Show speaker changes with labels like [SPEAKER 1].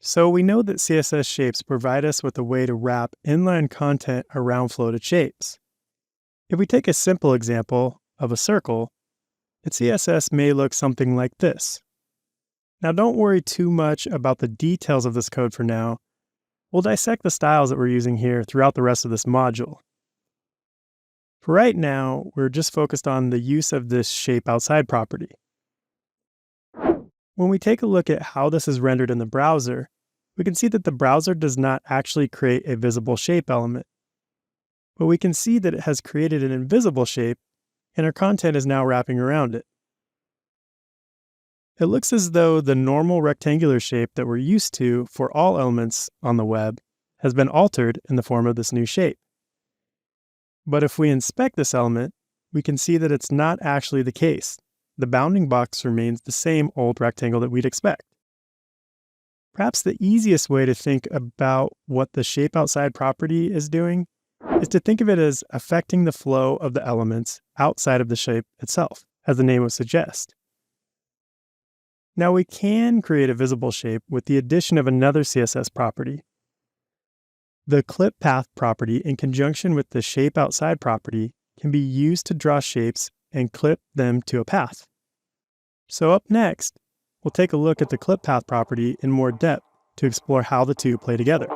[SPEAKER 1] So we know that CSS shapes provide us with a way to wrap inline content around floated shapes. If we take a simple example of a circle, its CSS may look something like this. Now don't worry too much about the details of this code for now. We'll dissect the styles that we're using here throughout the rest of this module. For right now, we're just focused on the use of this shape outside property. When we take a look at how this is rendered in the browser, we can see that the browser does not actually create a visible shape element. But we can see that it has created an invisible shape, and our content is now wrapping around it. It looks as though the normal rectangular shape that we're used to for all elements on the web has been altered in the form of this new shape. But if we inspect this element, we can see that it's not actually the case. The bounding box remains the same old rectangle that we'd expect. Perhaps the easiest way to think about what the shape outside property is doing is to think of it as affecting the flow of the elements outside of the shape itself, as the name would suggest. Now we can create a visible shape with the addition of another CSS property. The clip path property in conjunction with the shape outside property can be used to draw shapes and clip them to a path. So up next, we'll take a look at the clip path property in more depth to explore how the two play together.